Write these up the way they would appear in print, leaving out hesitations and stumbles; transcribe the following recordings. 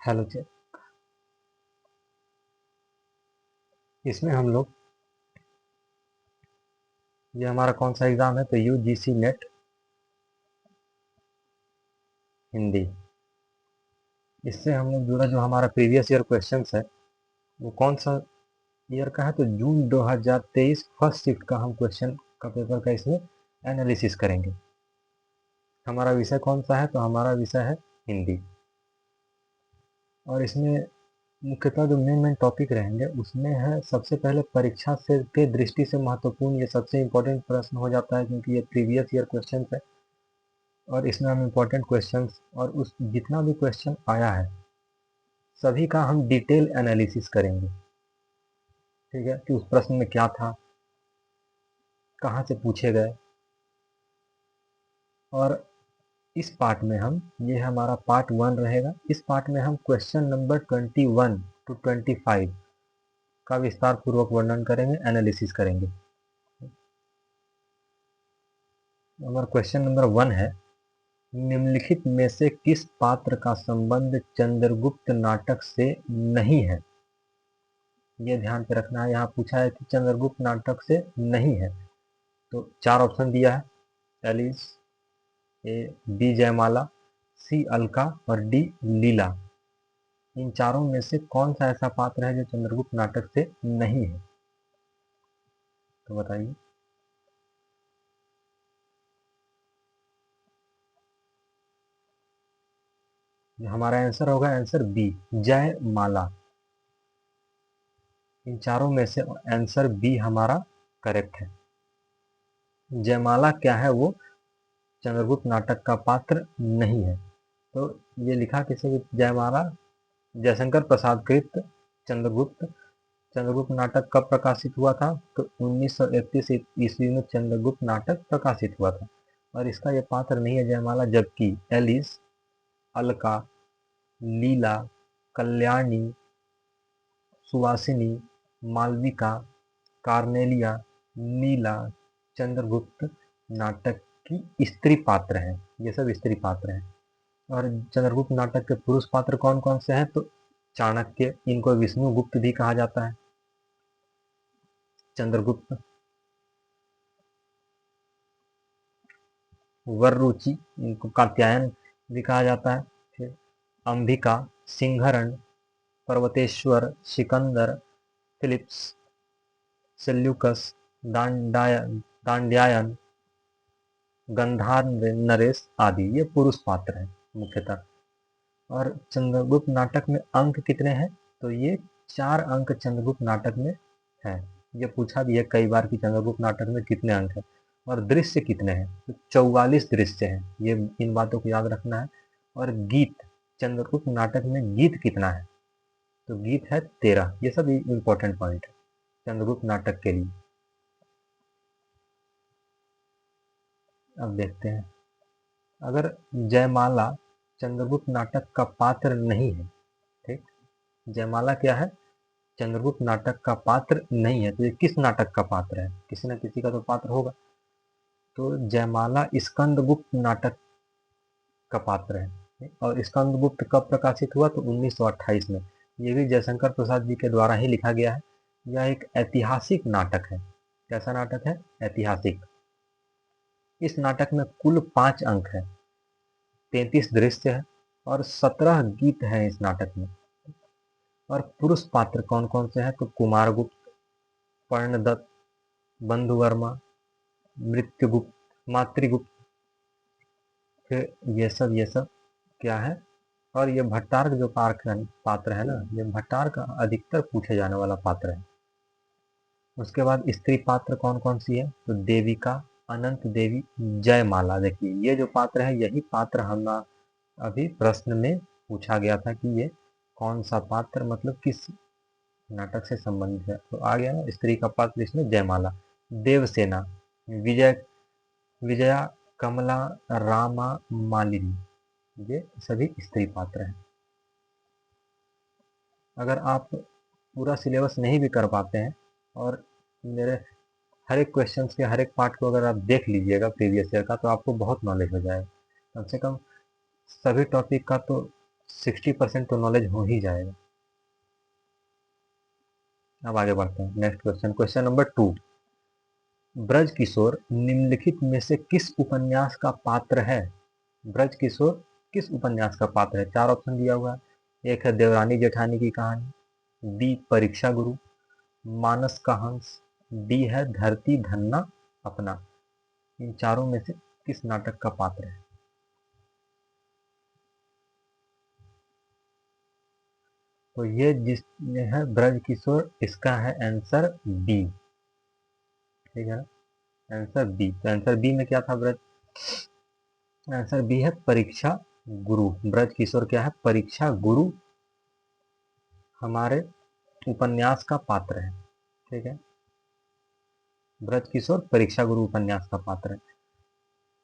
Hello check. इसमें हम लोग, ये हमारा कौन सा एग्ज़ाम है, तो यूजीसी नेट हिंदी। इससे हम लोग जुड़ा जो हमारा प्रीवियस ईयर क्वेश्चंस है वो कौन सा ईयर का है, तो जून 2023 फर्स्ट शिफ्ट का हम क्वेश्चन का पेपर का इसमें एनालिसिस करेंगे। हमारा विषय कौन सा है, तो हमारा विषय है हिंदी। और इसमें मुख्यतः जो मेन टॉपिक रहेंगे उसमें है, सबसे पहले परीक्षा से के दृष्टि से महत्वपूर्ण, ये सबसे इम्पोर्टेंट प्रश्न हो जाता है क्योंकि ये प्रीवियस ईयर क्वेश्चन है और इसमें हम इम्पोर्टेंट क्वेश्चंस और उस जितना भी क्वेश्चन आया है सभी का हम डिटेल एनालिसिस करेंगे। ठीक है, कि उस प्रश्न में क्या था, कहाँ से पूछे गए। और इस पार्ट में हम, ये हमारा पार्ट 1 रहेगा, इस पार्ट में हम क्वेश्चन नंबर 21 टू 25 का विस्तार पूर्वक वर्णन करेंगे, एनालिसिस करेंगे। हमारा क्वेश्चन नंबर 1 है, निम्नलिखित में से किस पात्र का संबंध चंद्रगुप्त नाटक से नहीं है। ये ध्यान पे रखना है, यहाँ पूछा है कि चंद्रगुप्त नाटक से नहीं है, तो 4 ऑप्शन दिया है, एलिस, ए बी जयमाला, सी अलका और डी लीला। इन चारों में से कौन सा ऐसा पात्र है जो चंद्रगुप्त नाटक से नहीं है, तो बताइए। हमारा आंसर होगा आंसर बी जयमाला। इन चारों में से आंसर बी हमारा करेक्ट है। जयमाला क्या है, वो चंद्रगुप्त नाटक का पात्र नहीं है। तो ये लिखा किसे, जयमाला जयशंकर प्रसाद कृत चंद्रगुप्त। चंद्रगुप्त नाटक कब प्रकाशित हुआ था, तो 1931 ईस्वी में चंद्रगुप्त नाटक प्रकाशित हुआ था और इसका ये पात्र नहीं है जयमाला, जबकि एलिस, अलका, लीला, कल्याणी, सुवासिनी, मालविका, कार्नेलिया, नीला चंद्रगुप्त नाटक की स्त्री पात्र हैं। ये सब स्त्री पात्र हैं। और चंद्रगुप्त नाटक के पुरुष पात्र कौन कौन से हैं, तो चाणक्य, इनको विष्णुगुप्त भी कहा जाता है, चंद्रगुप्त, वररुचि, इनको कात्यायन भी कहा जाता है, फिर अंबिका, सिंहरण, पर्वतेश्वर, सिकंदर, फिलिप्स, सेल्यूकस, दांड्यायन, गंधार नरेश आदि, ये पुरुष पात्र हैं मुख्यतः। और चंद्रगुप्त नाटक में अंक कितने हैं, तो ये 4 अंक चंद्रगुप्त नाटक में हैं। ये पूछा भी है कई बार कि चंद्रगुप्त नाटक में कितने अंक हैं और दृश्य कितने हैं, तो 44 दृश्य हैं। ये इन बातों को याद रखना है। और गीत, चंद्रगुप्त नाटक में गीत कितना है, तो गीत है 13। ये सब इम्पोर्टेंट पॉइंट है चंद्रगुप्त नाटक के लिए। अब देखते हैं, अगर जयमाला चंद्रगुप्त नाटक का पात्र नहीं है, ठीक, जयमाला क्या है, चंद्रगुप्त नाटक का पात्र नहीं है, तो ये किस नाटक का पात्र है, किसी न किसी का तो पात्र होगा। तो जयमाला स्कंदगुप्त नाटक का पात्र है और स्कंदगुप्त कब प्रकाशित हुआ, तो 1928 में। ये भी जयशंकर प्रसाद जी के द्वारा ही लिखा गया है। यह एक ऐतिहासिक नाटक है। कैसा नाटक है, ऐतिहासिक। इस नाटक में कुल 5 अंक है, 33 दृश्य है और 17 गीत हैं इस नाटक में। और पुरुष पात्र कौन कौन से हैं, तो कुमारगुप्त, पर्णदत्त, बंधुवर्मा, मृत्युगुप्त, मातृगुप्त, फिर ये सब क्या है। और ये भट्टार्क जो पात्र है ना, ये भट्टार्क अधिकतर पूछे जाने वाला पात्र है। उसके बाद स्त्री पात्र कौन कौन सी है, तो देविका, अनंत देवी, जयमाला। देखिए ये जो पात्र है, यही पात्र हम अभी प्रश्न में पूछा गया था कि ये कौन सा पात्र, मतलब किस नाटक से संबंधित है। तो आ गया ना स्त्री का पात्र इसमें, जयमाला। देवसेना, विजया, कमला, रामा, मालिनी, ये सभी स्त्री पात्र हैं। अगर आप पूरा सिलेबस नहीं भी कर पाते हैं और मेरे हर एक क्वेश्चंस के हर एक पार्ट को अगर आप देख लीजिएगा प्रीवियस ईयर का, तो आपको बहुत नॉलेज हो जाएगा। कम से कम सभी टॉपिक का तो 60% तो नॉलेज हो ही जाएगा। अब आगे बढ़ते हैं next question, question number 2। Braj Kishore निम्नलिखित में से किस उपन्यास का पात्र है? ब्रज किशोर किस उपन्यास का पात्र है? 4 ऑप्शन दिया हुआ है। एक है देवरानी जेठानी की कहानी, बी परीक्षा गुरु, मानस का हंस, डी है धरती धन्ना अपना। इन चारों में से किस नाटक का पात्र है? तो ये जिसमें है ब्रज किशोर, इसका है आंसर बी। ठीक है ना, आंसर बी। तो आंसर बी में क्या था ब्रज? आंसर बी है परीक्षा गुरु। ब्रज किशोर क्या है? परीक्षा गुरु हमारे उपन्यास का पात्र है। ठीक है, ब्रज किशोर परीक्षा गुरु उपन्यास का पात्र है।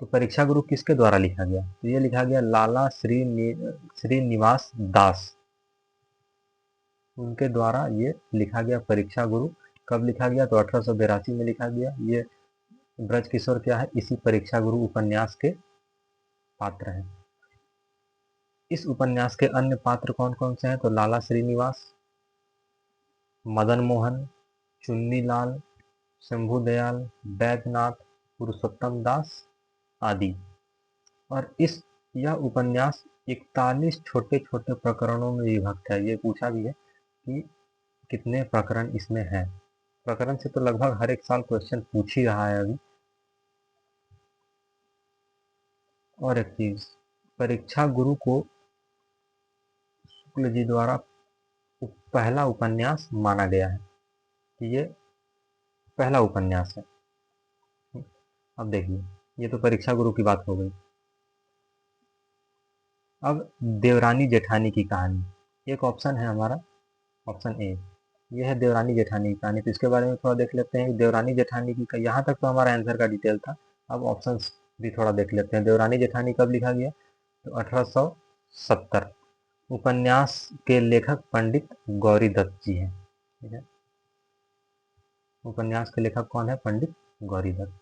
तो परीक्षा गुरु किसके द्वारा लिखा गया? तो ये लिखा गया लाला श्रीनिवास दास, उनके द्वारा ये लिखा गया परीक्षा गुरु। कब लिखा गया? तो 1882 में लिखा गया। ये ब्रज किशोर क्या है? इसी परीक्षा गुरु उपन्यास के पात्र हैं। इस उपन्यास के अन्य पात्र कौन कौन से हैं? तो लाला श्रीनिवास, मदन मोहन, चुन्नी लाल, शंभू दयाल, बैद्यनाथ, पुरुषोत्तम दास आदि। और इस यह उपन्यास 41 छोटे छोटे प्रकरणों में विभक्त है। ये पूछा भी है कि कितने प्रकरण इसमें हैं। प्रकरण से तो लगभग हर एक साल क्वेश्चन पूछ ही रहा है अभी। और एक चीज, परीक्षा गुरु को शुक्ल जी द्वारा पहला उपन्यास माना गया है कि ये पहला उपन्यास है। अब देखिए, ये तो परीक्षा गुरु की बात हो गई। अब देवरानी जेठानी की कहानी, एक ऑप्शन है हमारा, ऑप्शन ए, यह है देवरानी जेठानी की कहानी। तो इसके बारे में थोड़ा देख लेते हैं। देवरानी जेठानी की, यहाँ तक तो हमारा आंसर का डिटेल था। अब ऑप्शन भी थोड़ा देख लेते हैं। देवरानी जेठानी कब लिखा गया? तो 1870। उपन्यास के लेखक पंडित गौरी दत्त जी हैं। ठीक है, उपन्यास के लेखक कौन है? पंडित गौरी दत्त।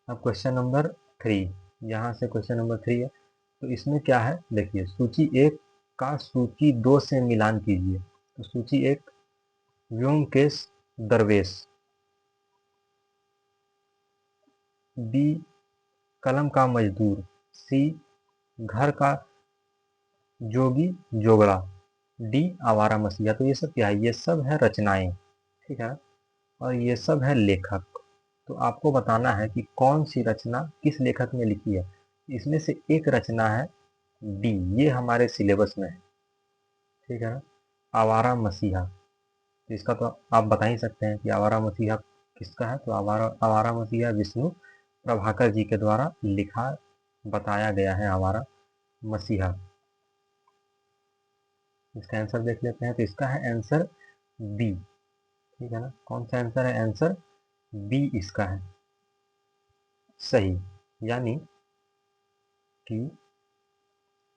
अब क्वेश्चन नंबर 3, यहाँ से क्वेश्चन नंबर 3 है। तो इसमें क्या है देखिए, सूची 1 का सूची 2 से मिलान कीजिए। तो सूची 1, व्योमकेश दरवेश, बी कलम का मजदूर, सी घर का जोगी जोगड़ा, डी आवारा मसीहा। तो ये सब क्या है? ये सब है रचनाएं। ठीक है, और ये सब है लेखक। तो आपको बताना है कि कौन सी रचना किस लेखक ने लिखी है। इसमें से एक रचना है डी, ये हमारे सिलेबस में है। ठीक है ना, आवारा मसीहा। तो इसका तो आप बता ही सकते हैं कि आवारा मसीहा किसका है। तो आवारा आवारा मसीहा विष्णु प्रभाकर जी के द्वारा लिखा बताया गया है आवारा मसीहा। इसका आंसर देख लेते हैं। तो इसका है आंसर बी। ठीक है ना, कौन सा आंसर है? आंसर बी इसका है सही। यानी कि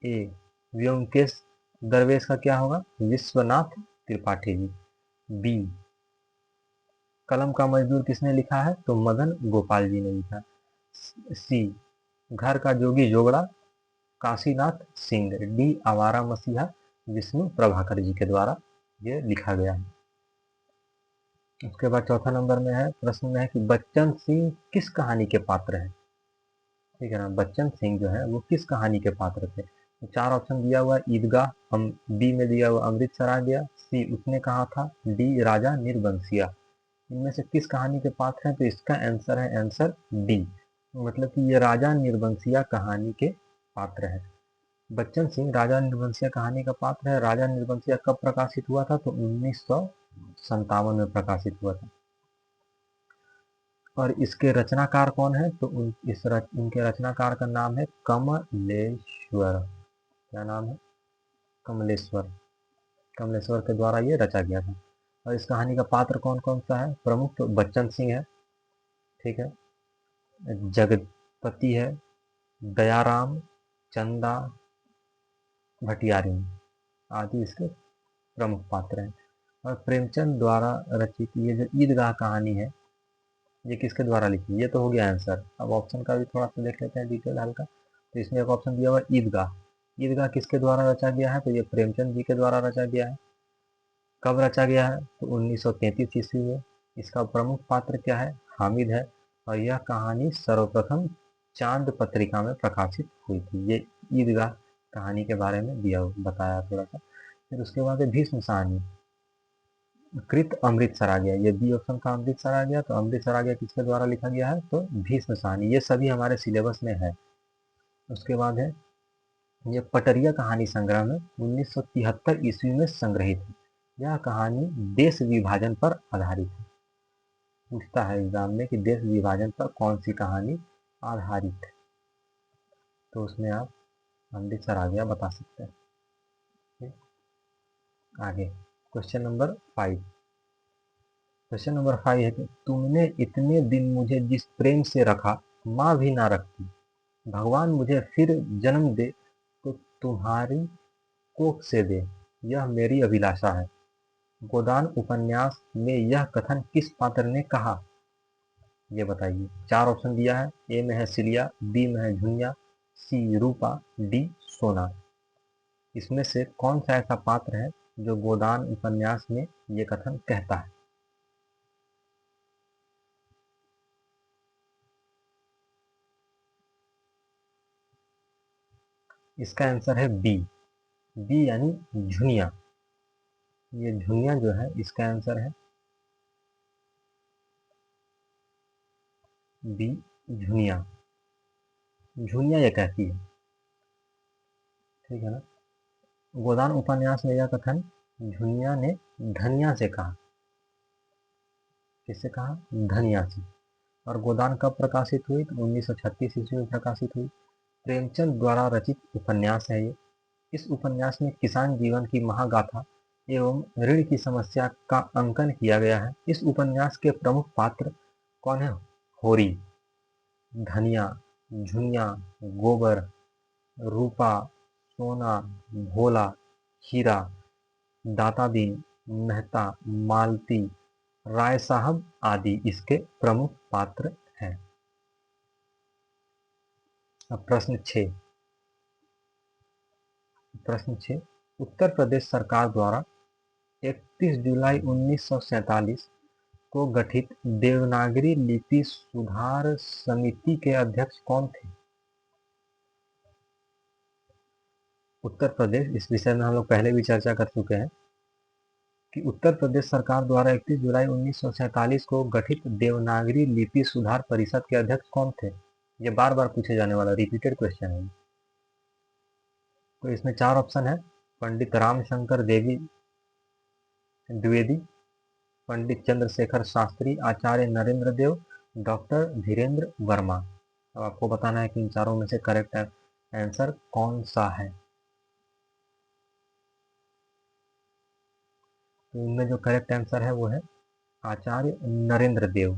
ए व्योमकेश दरवेश का क्या होगा? विश्वनाथ त्रिपाठी जी। बी कलम का मजदूर किसने लिखा है? तो मदन गोपाल जी ने लिखा। सी घर का जोगी जोगड़ा काशीनाथ सिंह। डी आवारा मसीहा विष्णु प्रभाकर जी के द्वारा ये लिखा गया है। उसके बाद चौथा नंबर में है, प्रश्न में है कि बच्चन सिंह किस कहानी के पात्र है? ठीक है ना, बच्चन सिंह जो है वो किस कहानी के पात्र थे? तो 4 ऑप्शन दिया हुआ है। ईदगाह, बी में दिया हुआ अमृत सराय गया, सी उसने कहा था, डी राजा निर्बंसिया। इनमें से किस कहानी के पात्र हैं? तो इसका आंसर है आंसर डी, मतलब कि ये राजा निर्बंसिया कहानी के पात्र है। बच्चन सिंह राजा निर्बंसिया कहानी का पात्र है। राजा निर्बंसिया कब प्रकाशित हुआ था? तो 1957 में प्रकाशित हुआ था। और इसके रचनाकार कौन है? तो इनके रचनाकार का नाम है कमलेश्वर। क्या नाम है? कमलेश्वर। कमलेश्वर के द्वारा ये रचा गया था। और इस कहानी का पात्र कौन कौन सा है? प्रमुख तो बच्चन सिंह है, ठीक है, जगतपति है, दयाराम, चंदा, भटियारी आदि इसके प्रमुख पात्र हैं। और प्रेमचंद द्वारा रचित ये जो ईदगाह कहानी है, ये किसके द्वारा लिखी? ये तो हो गया आंसर। अब ऑप्शन का भी थोड़ा सा देख लेते हैं डिटेल हल्का। तो इसमें एक ऑप्शन दिया हुआ ईदगाह, ईदगाह किसके द्वारा रचा गया है? तो ये प्रेमचंद जी के द्वारा रचा गया है। कब रचा गया है? तो 1933 ईस्वी में। इसका प्रमुख पात्र क्या है? हामिद है। और यह कहानी सर्वप्रथम चांद पत्रिका में प्रकाशित हुई थी। ये ईदगाह कहानी के बारे में दिया बताया थोड़ा सा। फिर उसके बाद है भीष्म साहनी कृत अमृतसर आ गया। ये बी ऑप्शन का अमृतसर आ गया। तो अमृतसर आ गया किसके द्वारा लिखा गया है? तो भीष्म साहनी। ये सभी हमारे सिलेबस में है। उसके बाद है ये पटरिया कहानी संग्रह में 1973 ईस्वी में संग्रहित है। यह कहानी देश विभाजन पर आधारित है। पूछता है एग्जाम में कि देश विभाजन पर कौन सी कहानी आधारित है, तो उसमें आप अमृतसर आ गया बता सकते हैं। आगे क्वेश्चन नंबर 5। क्वेश्चन नंबर 5 है कि तुमने इतने दिन मुझे जिस प्रेम से रखा माँ भी ना रखती, भगवान मुझे फिर जन्म दे तो तुम्हारी कोख से दे, यह मेरी अभिलाषा है। गोदान उपन्यास में यह कथन किस पात्र ने कहा? ये बताइए। 4 ऑप्शन दिया है। ए में है सिलिया, बी में है झुनिया, सी रूपा, डी सोना। इसमें से कौन सा ऐसा पात्र है जो गोदान उपन्यास में ये कथन कहता है? इसका आंसर है बी। बी यानी झुनिया। ये झुनिया जो है इसका आंसर है बी झुनिया। झुनिया ये कहती है, ठीक है ना। गोदान उपन्यास में यह कथन झुनिया ने धनिया से कहा। किससे कहा? धनिया से। और गोदान कब प्रकाशित हुई? तो 1936 ईस्वी में प्रकाशित हुई। प्रेमचंद द्वारा रचित उपन्यास है ये। इस उपन्यास में किसान जीवन की महागाथा एवं ऋण की समस्या का अंकन किया गया है। इस उपन्यास के प्रमुख पात्र कौन है? होरी, धनिया, झुनिया, गोबर, रूपा, सोना, भोला, हीरा, दाता दीन, मेहता, मालती, राय साहब आदि इसके प्रमुख पात्र हैं। अब प्रश्न 6। उत्तर प्रदेश सरकार द्वारा 31 जुलाई 1947 को गठित देवनागरी लिपि सुधार समिति के अध्यक्ष कौन थे? उत्तर प्रदेश, इस विषय में हम लोग पहले भी चर्चा कर चुके हैं कि उत्तर प्रदेश सरकार द्वारा 31 जुलाई 1947 को गठित देवनागरी लिपि सुधार परिषद के अध्यक्ष कौन थे? ये बार बार पूछे जाने वाला रिपीटेड क्वेश्चन है। तो इसमें 4 ऑप्शन है। पंडित रामशंकर देवी द्विवेदी, पंडित चंद्रशेखर शास्त्री, आचार्य नरेंद्र देव, डॉक्टर धीरेन्द्र वर्मा। अब आपको बताना है कि इन चारों में से करेक्ट आंसर कौन सा है। तो इनमें जो करेक्ट आंसर है वो है आचार्य नरेंद्र देव।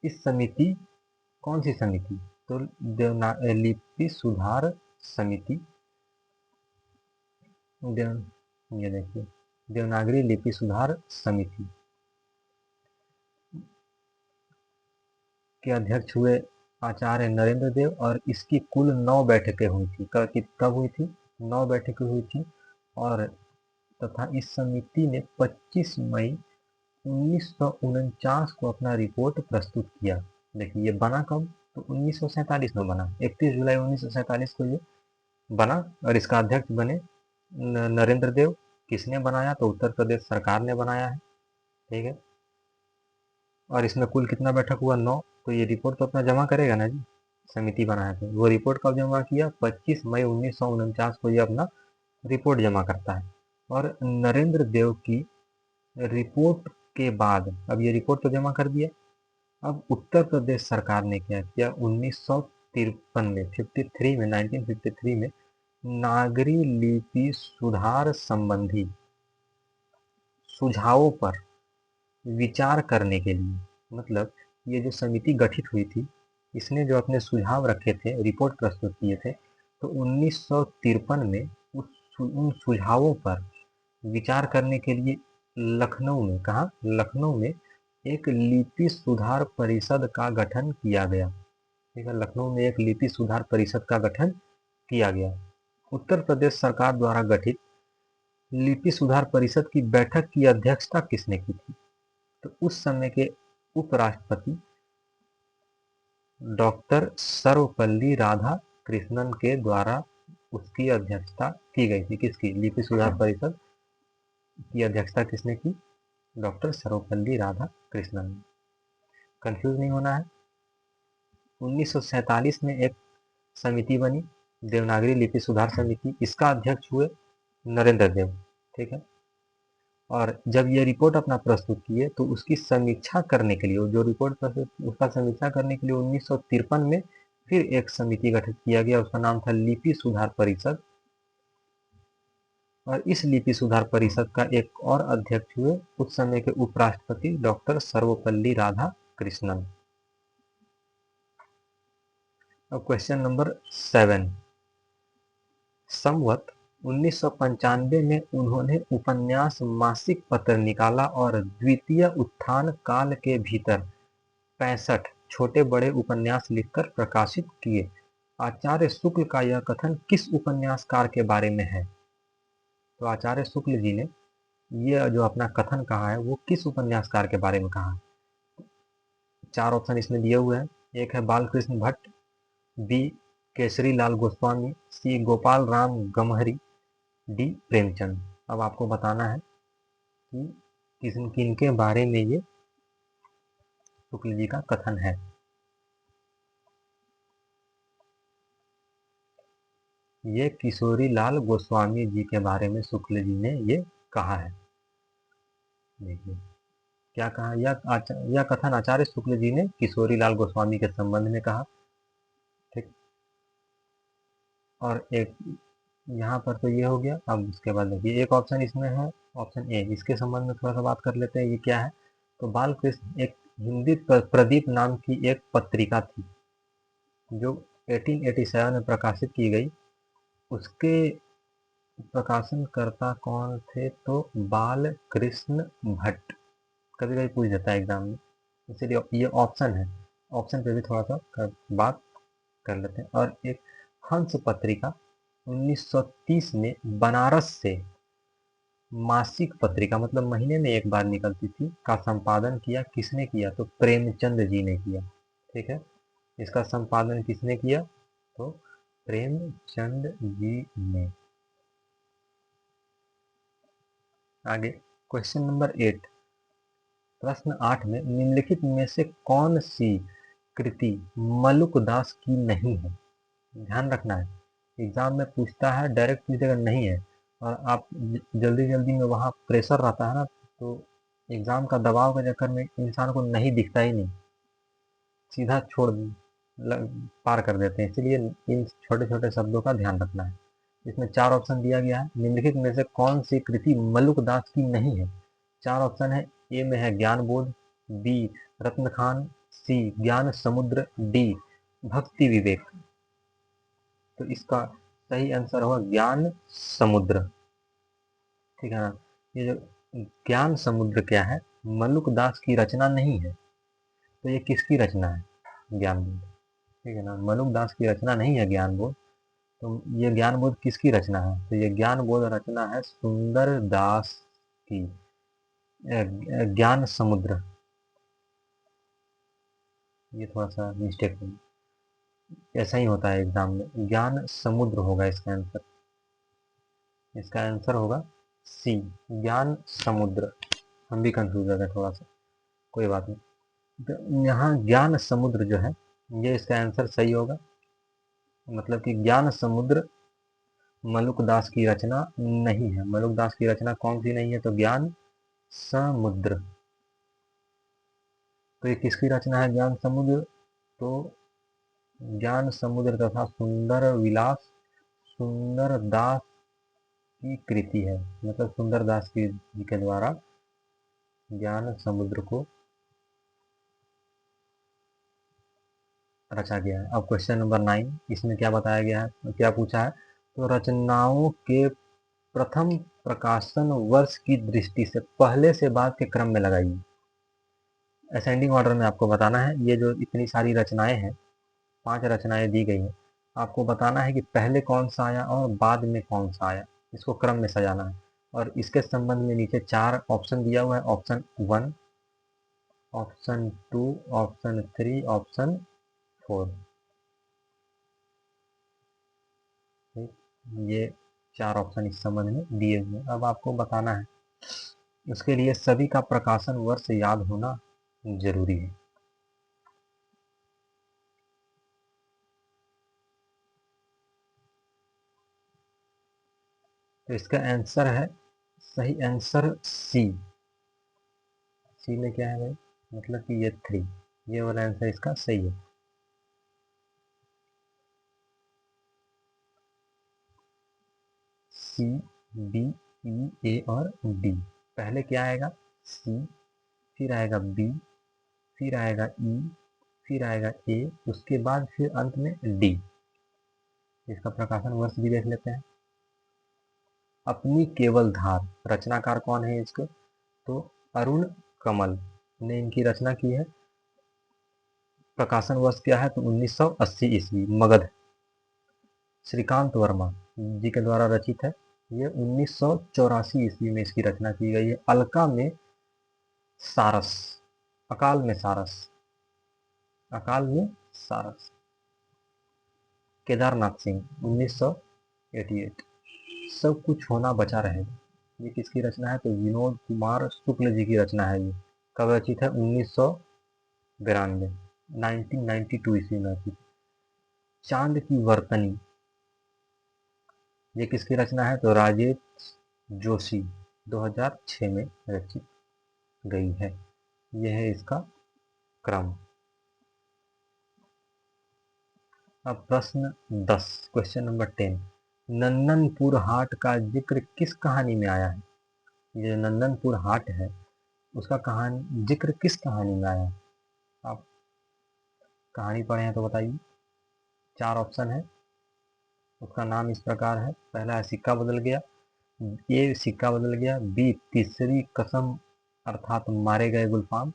इस समिति, कौन सी समिति? तो लिपि सुधार समिति, ये देखिए देवनागरी लिपि सुधार समिति के अध्यक्ष हुए आचार्य नरेंद्र देव। और इसकी कुल 9 बैठकें हुई थी। कब हुई थी? 9 बैठकें हुई थी। और तथा इस समिति ने 25 मई 1949 को अपना रिपोर्ट प्रस्तुत किया। देखिए ये बना कब? तो 1947 में बना। 31 जुलाई 1947 को ये बना और इसका अध्यक्ष बने नरेंद्र देव। किसने बनाया? तो उत्तर प्रदेश सरकार ने बनाया है, ठीक है। और इसमें कुल कितना बैठक हुआ? 9। तो ये रिपोर्ट तो अपना जमा करेगा ना जी, समिति बनाया तो। वो रिपोर्ट कब जमा किया? 25 मई 1949 को ये अपना रिपोर्ट जमा करता है। और नरेंद्र देव की रिपोर्ट के बाद, अब ये रिपोर्ट तो जमा कर दिया, अब उत्तर प्रदेश सरकार ने क्या किया? 1953 में 1953 में नागरी लिपि सुधार संबंधी सुझावों पर विचार करने के लिए, मतलब ये जो समिति गठित हुई थी, इसने जो अपने सुझाव रखे थे, रिपोर्ट प्रस्तुत किए थे, तो 1953 में उन सुझावों पर विचार करने के लिए लखनऊ में, कहा? लखनऊ में एक लिपि सुधार परिषद का गठन किया गया। ठीक है, लखनऊ में एक लिपि सुधार परिषद का गठन किया गया। उत्तर प्रदेश सरकार द्वारा गठित लिपि सुधार परिषद की बैठक की अध्यक्षता किसने की थी? तो उस समय के उपराष्ट्रपति डॉक्टर सर्वपल्ली राधाकृष्णन के द्वारा उसकी अध्यक्षता की गई थी। किसकी? लिपि सुधार परिषद की अध्यक्षता किसने की? डॉक्टर सर्वपल्ली राधाकृष्णन। कंफ्यूज नहीं होना है। 1947 में एक समिति बनी, देवनागरी लिपि सुधार समिति। इसका अध्यक्ष हुए नरेंद्र देव। ठीक है, और जब ये रिपोर्ट अपना प्रस्तुत किए तो उसकी समीक्षा करने के लिए, जो रिपोर्ट प्रस्तुत उसका समीक्षा करने के लिए 1953 में फिर एक समिति गठित किया गया। उसका नाम था लिपि सुधार परिषद। और इस लिपि सुधार परिषद का एक और अध्यक्ष हुए उस समय के उपराष्ट्रपति डॉक्टर सर्वपल्ली राधाकृष्णन। अब क्वेश्चन नंबर 7। संवत 1995 में उन्होंने उपन्यास मासिक पत्र निकाला और द्वितीय उत्थान काल के भीतर 65 छोटे बड़े उपन्यास लिखकर प्रकाशित किए। आचार्य शुक्ल का यह कथन किस उपन्यासकार के बारे में है? तो आचार्य शुक्ल जी ने ये जो अपना कथन कहा है वो किस उपन्यासकार के बारे में कहा है? 4 ऑप्शन इसमें दिए हुए हैं। एक है बालकृष्ण भट्ट, बी केसरी लाल गोस्वामी, सी गोपाल राम गमहरी, डी प्रेमचंद। अब आपको बताना है कि किनके बारे में ये शुक्ल जी का कथन है। ये किशोरी लाल गोस्वामी जी के बारे में शुक्ल जी ने ये कहा है। देखिए क्या कहा, यह कथन आचार्य शुक्ल जी ने किशोरी लाल गोस्वामी के संबंध में कहा। ठीक, और एक यहाँ पर तो ये हो गया। अब उसके बाद देखिए एक ऑप्शन इसमें है, ऑप्शन ए। इसके संबंध में थोड़ा सा बात कर लेते हैं, ये क्या है। तो बालकृष्ण एक हिंदी प्रदीप नाम की एक पत्रिका थी जो 1887 में प्रकाशित की गई। उसके प्रकाशनकर्ता कौन थे? तो बाल कृष्ण भट्ट। कभी कभी पूछ जाता है एग्जाम में, इसलिए ये ऑप्शन है, ऑप्शन पे भी थोड़ा सा बात कर लेते हैं। और एक हंस पत्रिका 1930 में बनारस से मासिक पत्रिका, मतलब महीने में एक बार निकलती थी, का संपादन किया। किसने किया? तो प्रेमचंद जी ने किया। ठीक है, इसका संपादन किसने किया? तो प्रेमचंद जी ने। आगे क्वेश्चन नंबर 8। प्रश्न 8 में निम्नलिखित में से कौन सी कृति मलुक दास की नहीं है? ध्यान रखना है, एग्जाम में पूछता है, डायरेक्ट पूछेगा नहीं है, और आप जल्दी जल्दी में वहाँ प्रेशर रहता है ना, तो एग्जाम का दबाव के चक्कर में इंसान को नहीं दिखता ही नहीं, सीधा पार कर देते हैं। इसलिए इन छोटे छोटे शब्दों का ध्यान रखना है। इसमें 4 ऑप्शन दिया गया है, निम्नलिखित में से कौन सी कृति मलुक दास की नहीं है? 4 ऑप्शन है। ए में है ज्ञान बोध, बी रत्न खान, सी ज्ञान समुद्र, डी भक्ति विवेक। तो इसका सही आंसर होगा ज्ञान समुद्र। ठीक है ना। ये जो ज्ञान समुद्र क्या है, मलुक दास की रचना नहीं है, तो ये किसकी रचना है? ज्ञान बोध। ठीक है ना, मलुक दास की रचना नहीं है ज्ञान बोध। तो ये ज्ञान बोध किसकी रचना है? तो ये ज्ञान बोध रचना है सुंदर दास की। ज्ञान समुद्र, ये थोड़ा सा मिस्टेक है, ऐसा ही होता है एग्जाम में। ज्ञान समुद्र होगा इसका आंसर। इसका आंसर होगा सी ज्ञान समुद्र। हम भी कंफ्यूज हो गए थोड़ा सा, कोई बात नहीं। तो यहाँ ज्ञान समुद्र जो है ये इसका आंसर सही होगा। मतलब कि ज्ञान समुद्र मलुक दास की रचना नहीं है। मलुक दास की रचना कौन सी नहीं है? तो ज्ञान समुद्र। तो ये किसकी रचना है ज्ञान समुद्र? तो ज्ञान समुद्र तथा सुंदर विलास सुंदर दास की कृति है। मतलब सुंदर दास की जी के द्वारा ज्ञान समुद्र को रचा गया है। अब क्वेश्चन नंबर 9, इसमें क्या बताया गया है, क्या पूछा है? तो रचनाओं के प्रथम प्रकाशन वर्ष की दृष्टि से पहले से बाद के क्रम में लगाइए। असेंडिंग ऑर्डर में आपको बताना है। ये जो इतनी सारी रचनाएं हैं 5 रचनाएं दी गई हैं। आपको बताना है कि पहले कौन सा आया और बाद में कौन सा आया, इसको क्रम में सजाना है। और इसके संबंध में नीचे 4 ऑप्शन दिया हुआ है, ऑप्शन 1, ऑप्शन 2, ऑप्शन 3, ऑप्शन 4। ठीक, ये 4 ऑप्शन इस संबंध में दिए हुए हैं। अब आपको बताना है, उसके लिए सभी का प्रकाशन वर्ष याद होना जरूरी है। तो इसका आंसर है, सही आंसर सी। सी में क्या है भाई, मतलब कि ये 3, ये वाला आंसर इसका सही है। सी, बी, ई, ए और डी। पहले क्या आएगा, सी, फिर आएगा बी, फिर आएगा ई, फिर आएगा ए, उसके बाद फिर अंत में डी। इसका प्रकाशन वर्ष भी देख लेते हैं। अपनी केवल धार, रचनाकार कौन है इसके, तो अरुण कमल ने इनकी रचना की है। प्रकाशन वर्ष क्या है, तो 1980 ईस्वी, मगध। श्रीकांत वर्मा जी के द्वारा रचित है। ये 1984 ईस्वी में इसकी रचना की गई है। अलका में सारस, अकाल में सारस, अकाल में सारस। केदारनाथ सिंह 1988, सब कुछ होना बचा रहेगा। ये किसकी रचना है, तो विनोद कुमार शुक्ल जी की रचना है। ये कब रचित है, 1992, 1992 ईस्वी में रचित। चांद की वर्तनी, ये किसकी रचना है, तो राजेश जोशी 2006 में रचित गई है। यह है इसका क्रम। अब प्रश्न 10, क्वेश्चन नंबर 10, नंदनपुर हाट का जिक्र किस कहानी में आया है। ये नंदनपुर हाट है, उसका कहानी जिक्र किस कहानी में आया है। आप कहानी पढ़े हैं तो बताइए। 4 ऑप्शन है, उसका नाम इस प्रकार है। पहला है सिक्का बदल गया, ए सिक्का बदल गया, बी तीसरी कसम अर्थात मारे गए गुलफाम,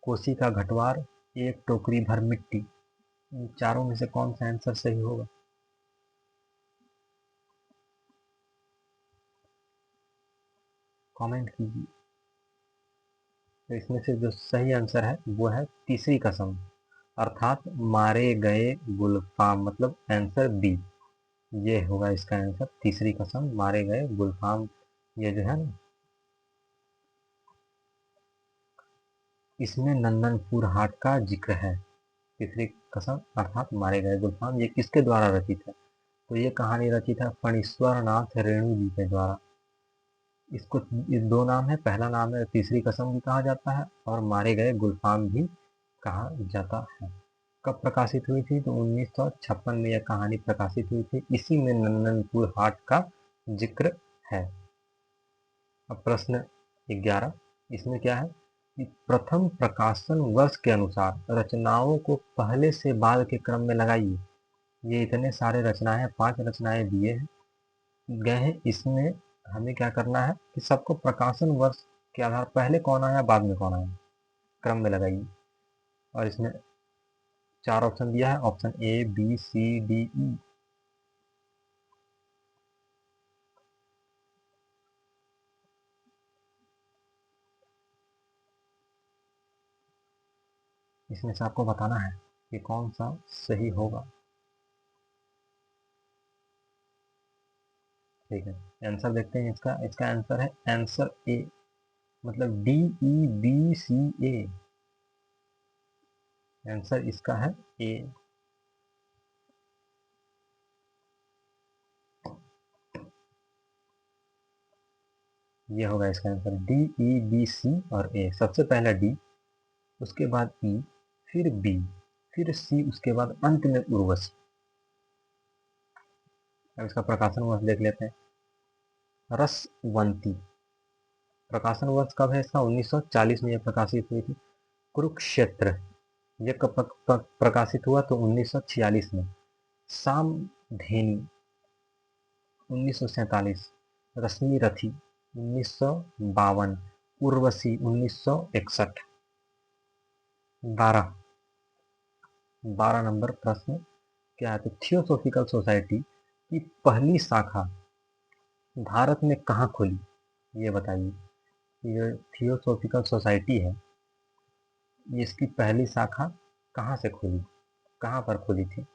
कोसी का घटवार, एक टोकरी भर मिट्टी। इन चारों में से कौन सा आंसर सही होगा। कमेंट कीजिए। तो इसमें से जो सही आंसर है वो है तीसरी कसम अर्थात मारे गए गुलफाम, मतलब आंसर बी। ये होगा इसका आंसर, तीसरी कसम मारे गए गुलफाम। ये जो है ना, इसमें नंदनपुर हाट का जिक्र है। तीसरी कसम अर्थात मारे गए गुलफाम, ये किसके द्वारा रचित है, तो ये कहानी रचित है फणीश्वर नाथ रेणु जी के द्वारा। इसको ये 2 नाम है, पहला नाम है तीसरी कसम भी कहा जाता है और मारे गए गुलफाम भी कहा जाता है। कब प्रकाशित हुई थी, तो 1956 में यह कहानी प्रकाशित हुई थी। इसी में नंदनपुर हाट का जिक्र है। अब प्रश्न 11, इसमें क्या है कि प्रथम प्रकाशन वर्ष के अनुसार रचनाओं को पहले से बाद के क्रम में लगाइए। ये इतने सारे रचनाएं हैं, 5 रचनाएं दिए हैं गए हैं। इसमें हमें क्या करना है कि सबको प्रकाशन वर्ष के आधार पहले कौन आया बाद में कौन आया, क्रम में लगाइए। और इसमें 4 ऑप्शन दिया है, option A, B, C, D, E. इसमें से आपको बताना है कि कौन सा सही होगा। ठीक है, आंसर देखते हैं इसका। इसका आंसर है आंसर ए, मतलब डी, ई, बी, सी, ए। आंसर इसका है ए। ये होगा इसका आंसर, डी, ई, बी, सी और ए। सबसे पहला डी, उसके बाद ई, फिर बी, फिर सी, उसके बाद अंत में उर्वशी। अब इसका प्रकाशन वर्ष देख लेते हैं। रसवंती, प्रकाशन वर्ष कब है इसका, 1940 में यह प्रकाशित हुई थी। कुरुक्षेत्र, यह कब प्रकाशित हुआ, तो 1946 में। सामधेनी 1947, रश्मि रथी 1952, उर्वशी 1961। 12, 12 नंबर प्रश्न क्या है? तो थियोसॉफिकल सोसाइटी की पहली शाखा भारत में कहाँ खुली, ये बताइए। ये थियोसॉफिकल सोसाइटी है, ये इसकी पहली शाखा कहाँ से खुली, कहाँ पर खुली थी?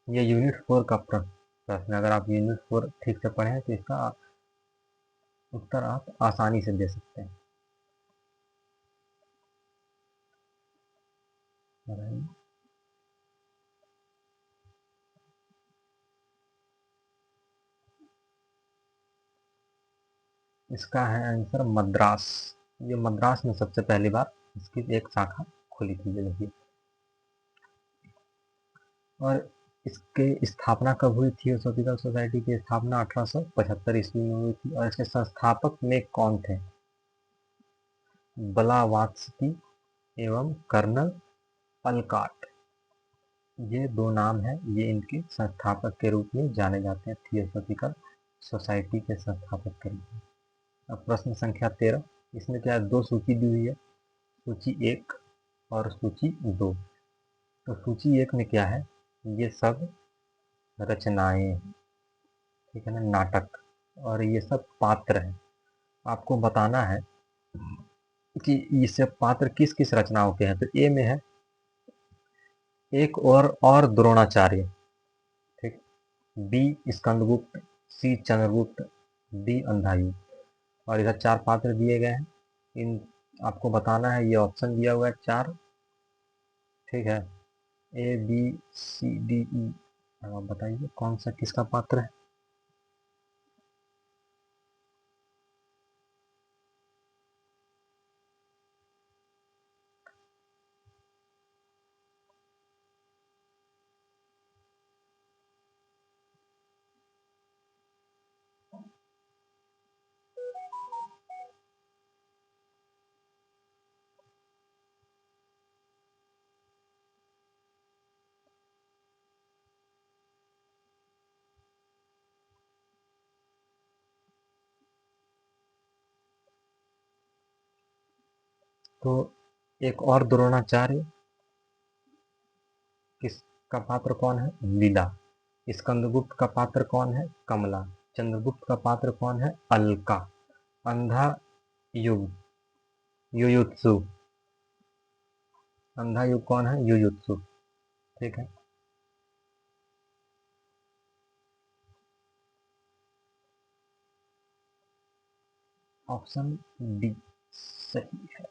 ये यूनिट 4 का प्रश्न। अगर आप यूनिट 4 ठीक से पढ़ें तो इसका उत्तर आप आसानी से दे सकते हैं। इसका है आंसर मद्रास। ये मद्रास में सबसे पहली बार इसकी एक शाखा खुली थी, ये देखिए। और इसके स्थापना कब हुई? थियोसॉफिकल सोसाइटी की स्थापना 1875 ईस्वी में हुई थी। और इसके संस्थापक में कौन थे? ब्लावात्स्की एवं कर्नल अलकाट, ये दो नाम हैं, ये इनके संस्थापक के रूप में जाने जाते हैं, थियोसॉफिकल सोसाइटी के संस्थापक के रूप में। अब प्रश्न संख्या 13, इसमें क्या है? दो सूची दी हुई है, सूची 1 और सूची 2। तो सूची 1 में क्या है? ये सब रचनाएं हैं, ठीक है ना, नाटक। और ये सब पात्र हैं। आपको बताना है कि ये सब पात्र किस किस रचनाओं के हैं। तो ए में है एक और द्रोणाचार्य, ठीक। बी स्कंदगुप्त, सी चंद्रगुप्त, डी अंधायुग। और इधर 4 पात्र दिए गए हैं। इन आपको बताना है, ये ऑप्शन दिया हुआ है 4, ठीक है। A B C D E. अब आप बताइए कौन सा किसका पात्र है? तो एक और द्रोणाचार्य, किसका पात्र कौन है? लीला। स्कंदगुप्त का पात्र कौन है? कमला। चंद्रगुप्त का पात्र कौन है? अलका। अंधा युग युयुत्सु, अंधा युग कौन है? युयुत्सु, ठीक है। ऑप्शन डी सही है।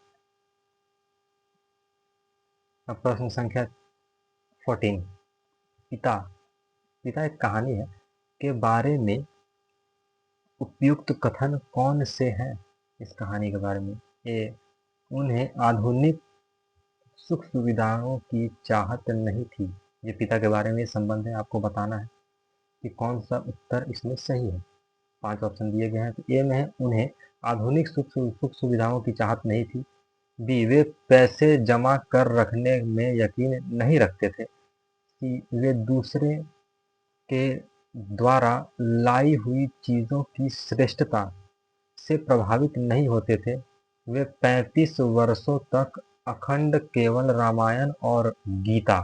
अब प्रश्न संख्या 14, पिता। पिता एक कहानी है के बारे में उपयुक्त कथन कौन से हैं? इस कहानी के बारे में। ए, उन्हें आधुनिक सुख सुविधाओं की चाहत नहीं थी। ये पिता के बारे में संबंध है, आपको बताना है कि कौन सा उत्तर इसमें सही है। 5 ऑप्शन दिए गए हैं। तो ए में है उन्हें आधुनिक सुख सुविधाओं की चाहत नहीं थी। बी, वे पैसे जमा कर रखने में यकीन नहीं रखते थे। सी, वे दूसरे के द्वारा लाई हुई चीजों की श्रेष्ठता से प्रभावित नहीं होते थे। वे 35 वर्षों तक अखंड केवल रामायण और गीता,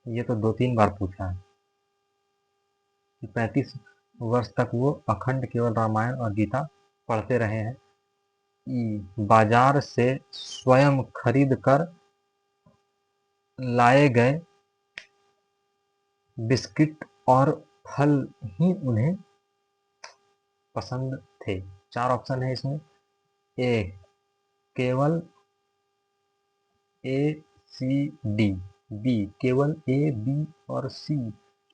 ये तो 2-3 बार पूछा है कि 35 वर्ष तक वो अखंड केवल रामायण और गीता पढ़ते रहे हैं। बाजार से स्वयं खरीद कर लाए गए बिस्किट और फल ही उन्हें पसंद थे। 4 ऑप्शन है इसमें। ए, केवल ए सी डी। बी, केवल ए बी और सी।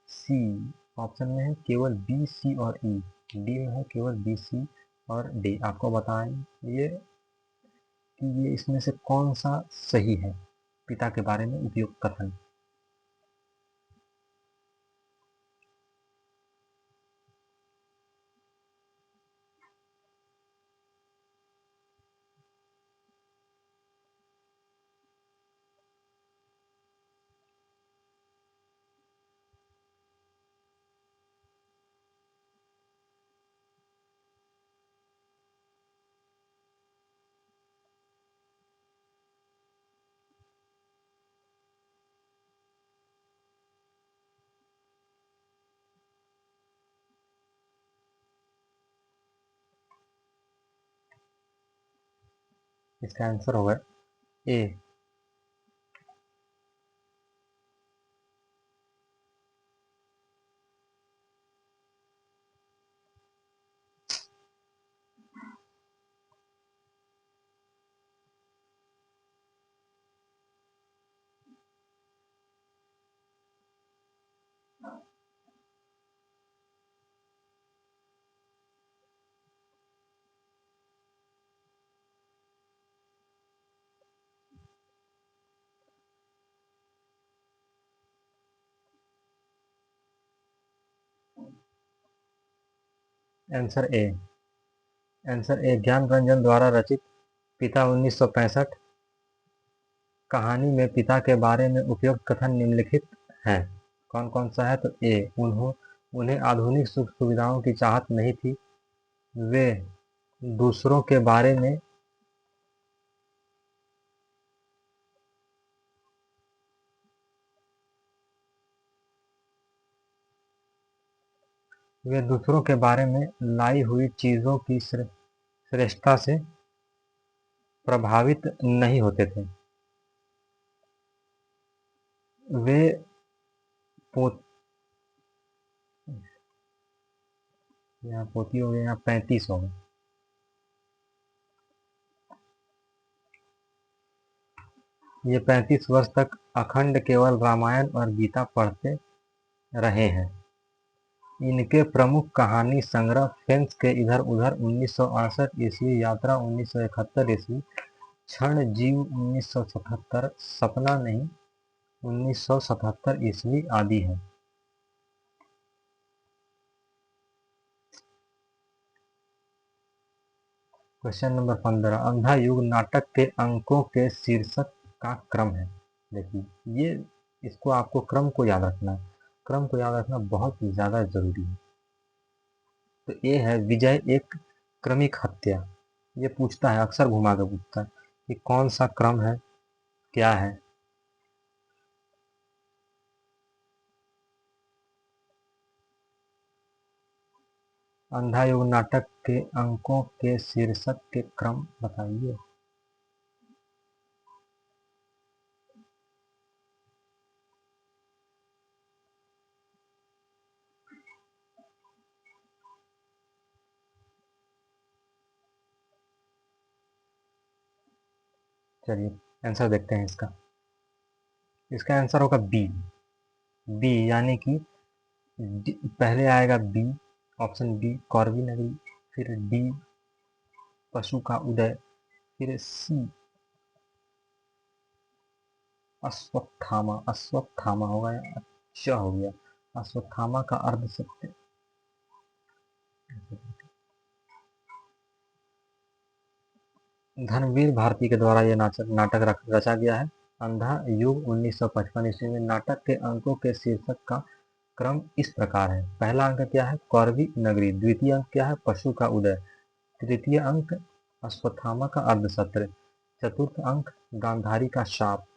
सी ऑप्शन में है केवल बी सी और ई। डी में है केवल बी सी और डी। आपको बताएं ये कि ये इसमें से कौन सा सही है, पिता के बारे में उपयुक्त कथन। इसका आंसर होगा ए। Answer A. आंसर ए, ज्ञान रंजन द्वारा रचित पिता 1965 कहानी में पिता के बारे में उपयुक्त कथन निम्नलिखित हैं। कौन कौन सा है? तो ए, उन्हें आधुनिक सुख सुविधाओं की चाहत नहीं थी। वे दूसरों के बारे में वे दूसरों के बारे में लाई हुई चीजों की श्रेष्ठता से प्रभावित नहीं होते थे। वे पोत यहाँ पोती हो गए, यहाँ 35 हो गए। ये 35 वर्ष तक अखंड केवल रामायण और गीता पढ़ते रहे हैं। इनके प्रमुख कहानी संग्रह फेंस के इधर उधर 1968 ईस्वी, यात्रा 1971 ईस्वी, क्षण जीव 1977, सपना नहीं 1977 ईस्वी आदि है। क्वेश्चन नंबर 15, अंधा युग नाटक के अंकों के शीर्षक का क्रम है। देखिए, ये इसको आपको क्रम को याद रखना है। क्रम को याद रखना बहुत ज्यादा जरूरी है। तो ये है विजय एक क्रमिक हत्या। ये पूछता है, अक्सर घुमा के पूछता है कि कौन सा क्रम है, क्या है। अंधा युग नाटक के अंकों के शीर्षक के क्रम बताइए। चलिए आंसर देखते हैं इसका। इसका आंसर होगा बी। बी यानी कि पहले आएगा बी, ऑप्शन बी कौरवी नगरी, फिर डी पशु का उदय, फिर सी अश्वत्थामा। अश्वत्थामा होगा या अच्छा हो गया। अश्वत्थामा का अर्ध सत्य। धर्मवीर भारती के द्वारा यह नाटक रचा गया है। अंधा युग 1955 ईस्वी में। नाटक के अंकों के शीर्षक का क्रम इस प्रकार है। पहला अंक क्या है? कौरवी नगरी। द्वितीय अंक क्या है? पशु का उदय। तृतीय अंक अश्वत्थामा का अर्धसत्र। चतुर्थ अंक गांधारी का शाप।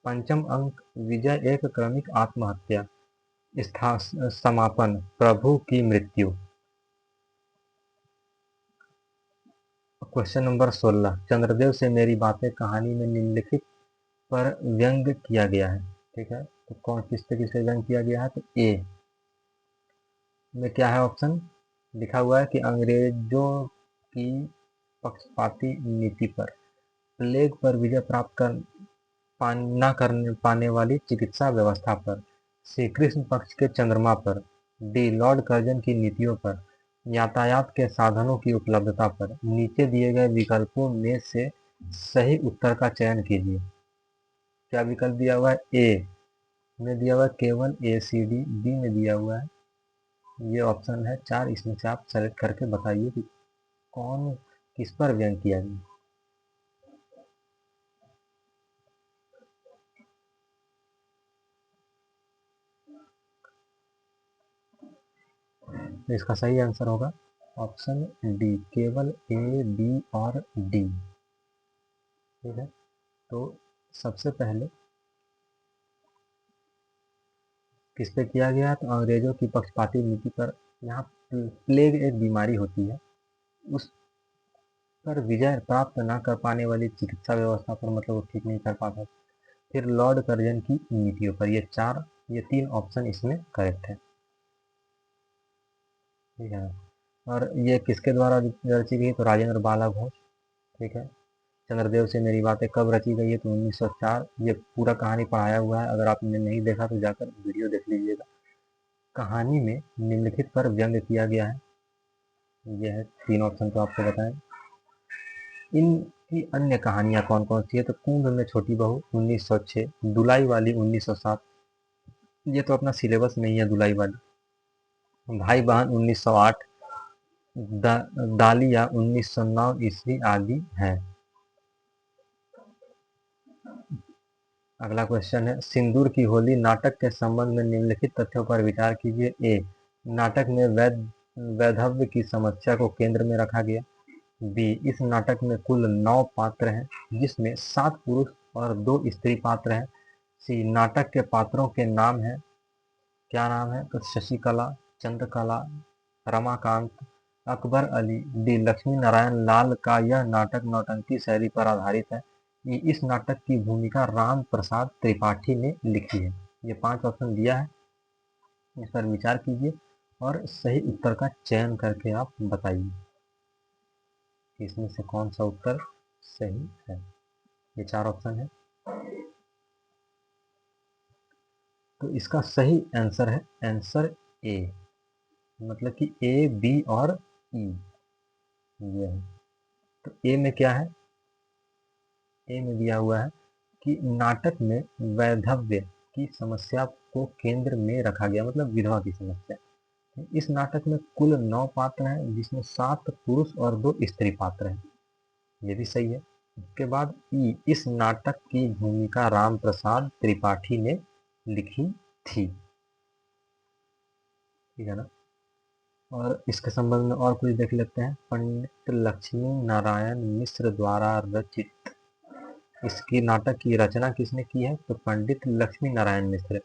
पंचम अंक विजय एक क्रमिक आत्महत्या। समापन प्रभु की मृत्यु। क्वेश्चन नंबर 16, चंद्रदेव से मेरी बातें कहानी में निम्नलिखित पर व्यंग किया गया है। ठीक है, तो कौन किससे व्यंग किया गया है? तो ए में क्या है? ऑप्शन लिखा हुआ है कि अंग्रेजों की पक्षपाती नीति पर, प्लेग पर विजय प्राप्त कर न कर पाने वाली चिकित्सा व्यवस्था पर, श्री कृष्ण पक्ष के चंद्रमा पर, डी लॉर्ड कर्जन की नीतियों पर, यातायात के साधनों की उपलब्धता पर। नीचे दिए गए विकल्पों में से सही उत्तर का चयन कीजिए। क्या विकल्प दिया हुआ है? ए में दिया हुआ है केवल ए सी डी, बी में दिया हुआ है ये ऑप्शन है 4। इसमें से आप सेलेक्ट करके बताइए कि कौन किस पर व्यंग किया गया। तो इसका सही आंसर होगा ऑप्शन डी, केवल ए बी और डी। ठीक है, तो सबसे पहले किस पे किया गया? तो अंग्रेजों की पक्षपाती नीति पर। यहाँ प्लेग एक बीमारी होती है, उस पर विजय प्राप्त न कर पाने वाली चिकित्सा व्यवस्था पर, मतलब वो ठीक नहीं कर पाता। फिर लॉर्ड कर्जन की नीतियों पर। ये तीन ऑप्शन इसमें करेक्ट है, ठीक है। और ये किसके द्वारा रची गई, तो राजेंद्र बाला घोष, ठीक है। चंद्रदेव से मेरी बातें कब रची गई है, तो 1904। ये पूरा कहानी पढ़ाया हुआ है, अगर आपने नहीं देखा तो जाकर वीडियो देख लीजिएगा। कहानी में निम्नलिखित पर व्यंग किया गया है। ये है तीन ऑप्शन तो आपको बताएं। इनकी अन्य कहानियां कौन कौन सी है, तो कुंभ में छोटी बहू 1906, दुलाई वाली 1907, ये तो अपना सिलेबस में ही है दुलाई वाली। भाई बहन 1908, दालिया 1909 ईस्वी आदि है। अगला क्वेश्चन है, सिंदूर की होली नाटक के संबंध में निम्नलिखित तथ्यों पर विचार कीजिए। ए, नाटक में वैधव्य की समस्या को केंद्र में रखा गया। बी, इस नाटक में कुल 9 पात्र हैं, जिसमें 7 पुरुष और 2 स्त्री पात्र हैं। सी, नाटक के पात्रों के नाम हैं, क्या नाम है, तो शशिकला, चंद्रकला, रमाकांत, अकबर अली। डी, लक्ष्मी नारायण लाल का यह नाटक नौटंकी शैली पर आधारित है। इस नाटक की भूमिका राम प्रसाद त्रिपाठी ने लिखी है। ये 5 ऑप्शन दिया है, इस पर विचार कीजिए और सही उत्तर का चयन करके आप बताइए कि इसमें से कौन सा उत्तर सही है। ये 4 ऑप्शन है, तो इसका सही आंसर है आंसर ए, मतलब कि ए, बी और ई, ये है। तो ए में क्या है, ए में दिया हुआ है कि नाटक में वैधव्य की समस्या को केंद्र में रखा गया, मतलब विधवा की समस्या। इस नाटक में कुल 9 पात्र हैं, जिसमें 7 पुरुष और 2 स्त्री पात्र हैं, ये भी सही है। उसके बाद ई, इस नाटक की भूमिका राम प्रसाद त्रिपाठी ने लिखी थी, ठीक है ना। और इसके संबंध में और कुछ देख लेते हैं। पंडित लक्ष्मी नारायण मिश्र द्वारा रचित, इसकी नाटक की रचना किसने की है, तो पंडित लक्ष्मी नारायण मिश्र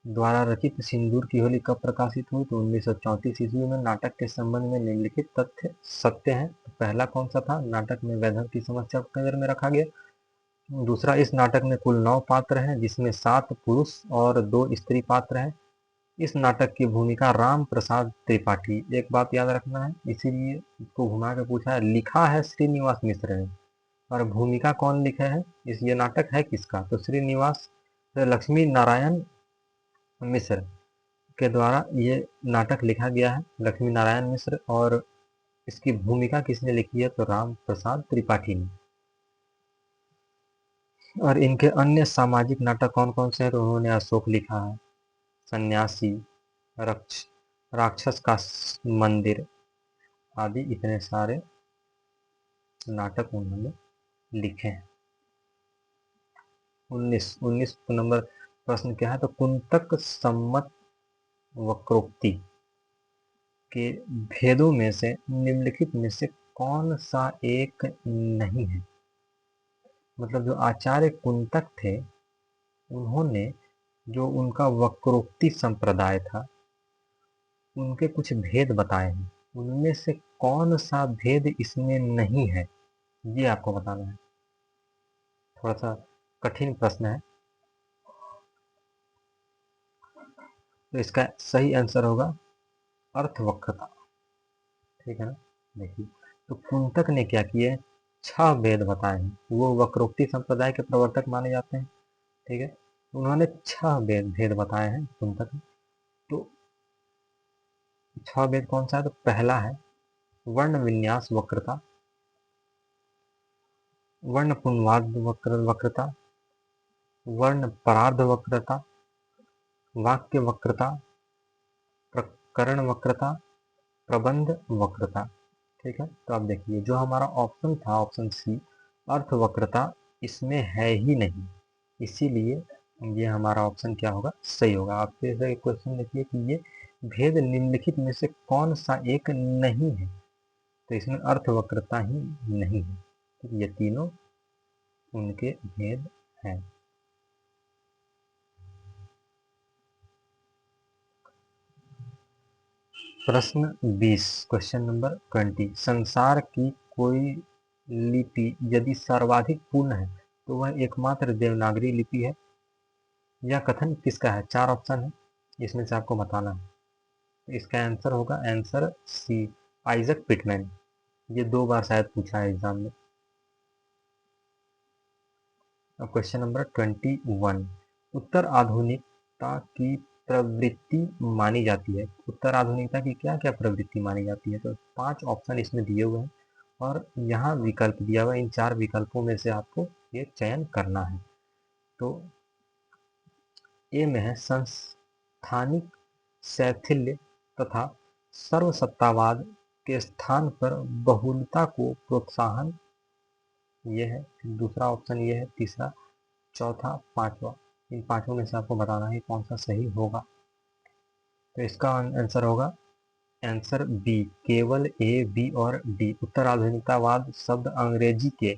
द्वारा रचित सिंदूर की होली कब प्रकाशित हुई, तो 1934 ईस्वी में। नाटक के संबंध में निम्नलिखित तथ्य सत्य हैं। तो पहला कौन सा था, नाटक में वैधव्य की समस्या को केंद्र में रखा गया। दूसरा, इस नाटक में कुल 9 पात्र हैं, जिसमें 7 पुरुष और 2 स्त्री पात्र हैं। इस नाटक की भूमिका राम प्रसाद त्रिपाठी, एक बात याद रखना है, इसीलिए इसको घुमा के पूछा है, लिखा है श्रीनिवास मिश्र ने, और भूमिका कौन लिखे है, इस ये नाटक है किसका, तो श्रीनिवास लक्ष्मी नारायण मिश्र के द्वारा ये नाटक लिखा गया है, लक्ष्मी नारायण मिश्र। और इसकी भूमिका किसने लिखी है, तो राम प्रसाद त्रिपाठी ने। और इनके अन्य सामाजिक नाटक कौन कौन से हैं, तो उन्होंने अशोक लिखा है, सन्यासी, रक्ष राक्षस का मंदिर आदि इतने सारे नाटक उन्होंने लिखे हैं। 19 नंबर प्रश्न क्या है, तो कुंतक सम्मत वक्रोक्ति के भेदों में से निम्नलिखित में से कौन सा एक नहीं है। मतलब जो आचार्य कुंतक थे, उन्होंने जो उनका वक्रोक्ति संप्रदाय था, उनके कुछ भेद बताए हैं, उनमें से कौन सा भेद इसमें नहीं है, ये आपको बताना है। थोड़ा सा कठिन प्रश्न है, तो इसका सही आंसर होगा अर्थवक्रता, ठीक है ना। देखिए, तो कुंतक ने क्या किए, 6 भेद बताए हैं, वो वक्रोक्ति संप्रदाय के प्रवर्तक माने जाते हैं, ठीक है। उन्होंने 6 भेद बताए हैं कुंतक ने। तो 6 भेद कौन सा है, तो पहला है वर्ण विन्यास वक्रता, वर्ण पुनवाद वक्रता, वर्ण परार्ध वक्रता, वाक्य वक्रता, प्रकरण वक्रता, प्रबंध वक्रता, ठीक है। तो आप देखिए, जो हमारा ऑप्शन था, ऑप्शन सी, अर्थ वक्रता, इसमें है ही नहीं, इसीलिए ये हमारा ऑप्शन क्या होगा, सही होगा। आप फिर से क्वेश्चन देखिए कि ये भेद निम्नलिखित में से कौन सा एक नहीं है, तो इसमें अर्थ वक्रता ही नहीं है, तो ये तीनों उनके भेद हैं। प्रश्न 20, क्वेश्चन नंबर 20, संसार की कोई लिपि यदि सर्वाधिक पूर्ण है तो वह एकमात्र देवनागरी लिपि है। यह कथन किसका है? 4 ऑप्शन है, इसमें से आपको बताना है। तो इसका आंसर होगा आंसर सी, आइजक पिटमैन। ये 2 बार शायद पूछा है एग्जाम में। अब क्वेश्चन नंबर 21, उत्तर आधुनिकता की प्रवृत्ति मानी जाती है। उत्तर आधुनिकता की क्या क्या प्रवृत्ति मानी जाती है? तो 5 ऑप्शन इसमें दिए हुए हैं और यहाँ विकल्प दिया हुआ है। इन 4 विकल्पों में से आपको ये चयन करना है। तो ए में है संस्थानिक शैथिल्य तथा सर्वसत्तावाद के स्थान पर बहुलता को प्रोत्साहन, ये है। दूसरा ऑप्शन ये है, तीसरा, चौथा, पांचवा। इन पांचों में से आपको बताना है कौन सा सही होगा। तो इसका आंसर होगा आंसर बी, केवल ए, बी और डी। उत्तर आधुनिकतावाद शब्द अंग्रेजी के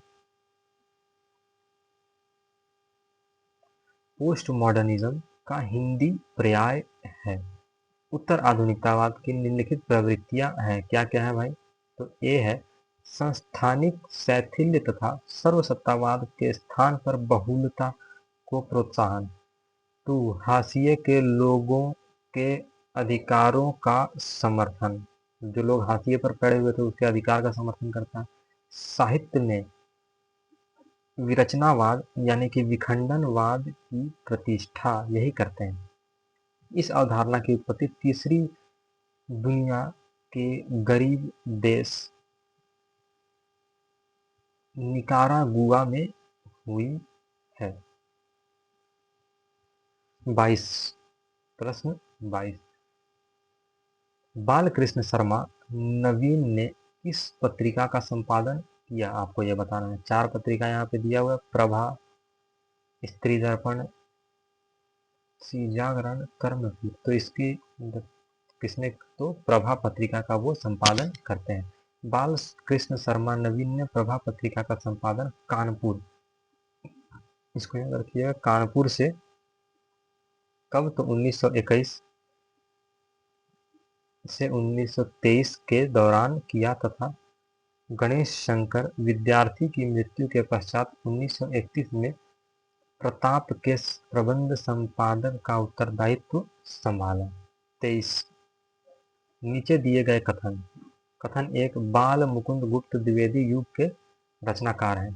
पोस्ट मॉडर्निज्म का हिंदी पर्याय है। उत्तर आधुनिकतावाद की निम्नलिखित प्रवृत्तियां हैं, क्या क्या है भाई? तो ए है संस्थानिक शैथिल्य तथा सर्वसत्तावाद के स्थान पर बहुलता को प्रोत्साहन। टू, हाशिए के लोगों के अधिकारों का समर्थन। जो लोग हाशिए पर पड़े हुए थे उसके अधिकार का समर्थन करता है। साहित्य में विरचनावाद यानी कि विखंडनवाद की प्रतिष्ठा, यही करते हैं। इस अवधारणा की उत्पत्ति तीसरी दुनिया के गरीब देश निकारागुआ में हुई है। 22, प्रश्न 22, बालकृष्ण शर्मा नवीन ने किस पत्रिका का संपादन किया? आपको यह बताना है। 4 पत्रिका यहाँ पे दिया हुआ है, प्रभा, स्त्री दर्पण, जागरण, कर्मवीर। तो इसकी किसने, तो प्रभा पत्रिका का वो संपादन करते हैं। बाल कृष्ण शर्मा नवीन ने प्रभा पत्रिका का संपादन कानपुर, इसको याद रखिएगा, कानपुर से कब? तो 1921 से 1923 के दौरान किया तथा गणेश शंकर विद्यार्थी की मृत्यु के पश्चात 1931 में प्रताप के प्रबंध संपादन का उत्तरदायित्व संभाला। 23, नीचे दिए गए कथन। कथन 1, बाल मुकुंद गुप्त द्विवेदी युग के रचनाकार हैं।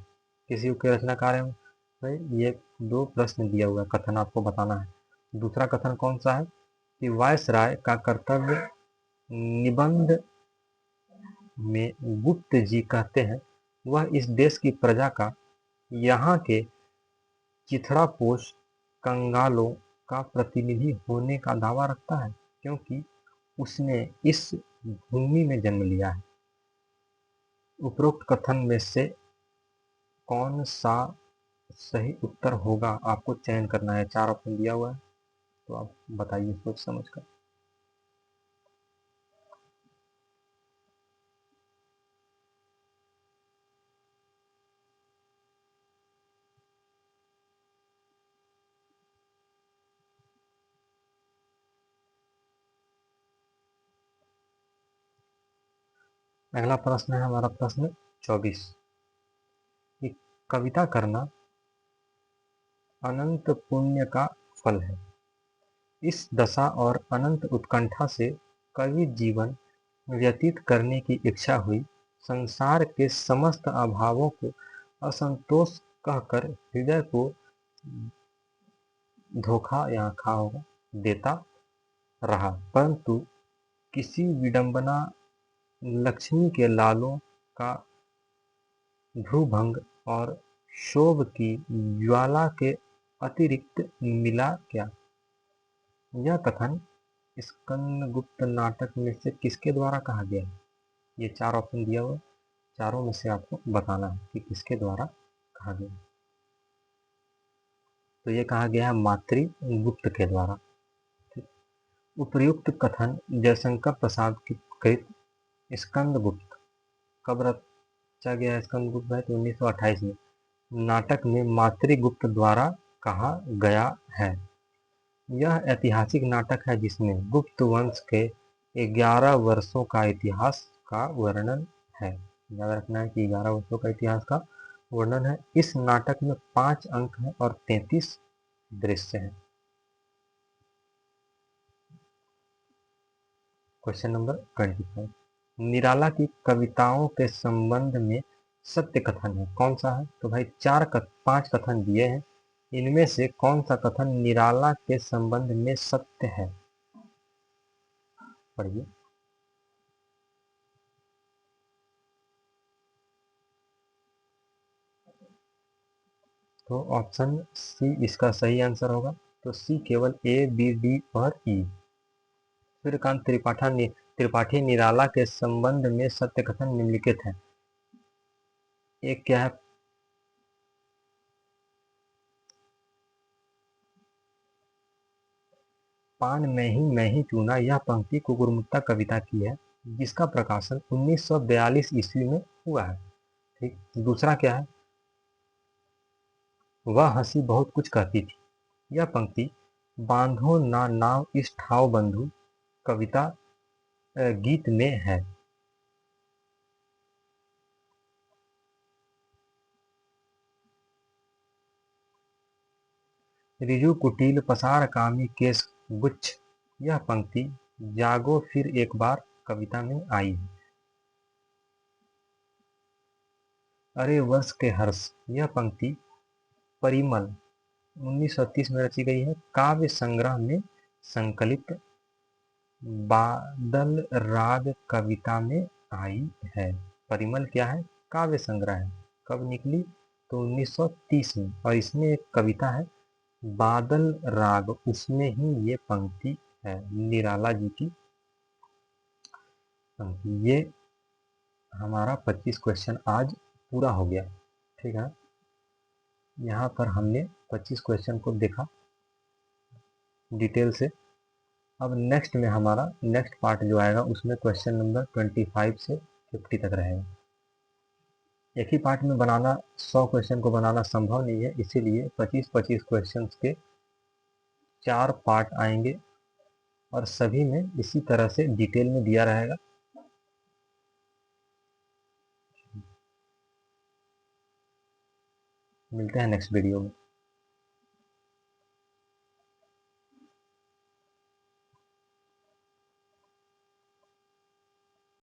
किस युग के रचनाकार हैं भाई? ये 2 प्रश्न दिया हुआ है, कथन आपको बताना है। दूसरा कथन कौन सा है कि वायसराय का कर्तव्य निबंध में गुप्त जी कहते हैं वह इस देश की प्रजा का, यहाँ के चिथड़ापोश कंगालों का प्रतिनिधि होने का दावा रखता है क्योंकि उसने इस भूमि में जन्म लिया है। उपरोक्त कथन में से कौन सा सही उत्तर होगा? आपको चयन करना है। 4 ऑप्शन दिया हुआ है, तो आप बताइए सोच समझ कर। अगला प्रश्न है हमारा प्रश्न 24, कि कविता करना अनंत पुण्य का फल है। इस दशा और अनंत उत्कंठा से कवि जीवन व्यतीत करने की इच्छा हुई, संसार के समस्त अभावों को असंतोष कहकर हृदय को धोखा, यहाँ खा होगा, देता रहा, परंतु किसी विडंबना लक्ष्मी के लालों का भ्रूभंग और शोभ की ज्वाला के अतिरिक्त मिला क्या? यह कथन स्कंदगुप्त नाटक में से किसके द्वारा कहा गया है? ये 4 ऑप्शन दिया हुआ है, चारों में से आपको बताना है कि किसके द्वारा कहा गया है। तो ये कहा गया है मातृगुप्त के द्वारा। उपर्युक्त कथन जयशंकर प्रसाद की कृत स्कंदगुप्त कब रचा गया है? स्कंदगुप्त है तो 1928 में नाटक में मातृगुप्त द्वारा कहा गया है। यह ऐतिहासिक नाटक है जिसमें गुप्त वंश के 11 वर्षों का इतिहास का वर्णन है। याद रखना है कि 11 वर्षों का इतिहास का वर्णन है। इस नाटक में 5 अंक हैं और 33 दृश्य हैं। क्वेश्चन नंबर 25, निराला की कविताओं के संबंध में सत्य कथन है, कौन सा है? तो भाई 5 कथन दिए हैं, इनमें से कौन सा कथन निराला के संबंध में सत्य है? पढ़िए। तो ऑप्शन सी इसका सही आंसर होगा। तो सी केवल ए, बी, डी और ई। सूर्यकांत त्रिपाठी निराला के संबंध में सत्य कथन निम्नलिखित है। एक क्या है? पान मैं ही चूना, यह पंक्ति कुकुरमुत्ता कविता की है, जिसका प्रकाशन 1942 ईस्वी में हुआ है। ठीक। दूसरा क्या है? वह हंसी बहुत कुछ कहती थी, यह पंक्ति बांधो ना नाव इस ठाव बंधु कविता गीत में है। रिजु कुटिल पसार कामी केश गुच्छ, यह पंक्ति जागो फिर एक बार कविता में आई है। अरे वर्ष के हर्ष, यह पंक्ति परिमल 1930 में रची गई है। काव्य संग्रह में संकलित बादल राग कविता में आई है। परिमल क्या है? काव्य संग्रह है। कब निकली? तो 1930 में। और इसमें एक कविता है बादल राग, उसमें ही ये पंक्ति है, निराला जी की पंक्ति। ये हमारा 25 क्वेश्चन आज पूरा हो गया। ठीक है, यहाँ पर हमने 25 क्वेश्चन को देखा डिटेल से। अब नेक्स्ट में हमारा नेक्स्ट पार्ट जो आएगा उसमें क्वेश्चन नंबर 25 से 50 तक रहेगा। एक ही पार्ट में बनाना 100 क्वेश्चन को बनाना संभव नहीं है, इसीलिए 25-25 क्वेश्चन के 4 पार्ट आएंगे और सभी में इसी तरह से डिटेल में दिया रहेगा। मिलते हैं नेक्स्ट वीडियो में।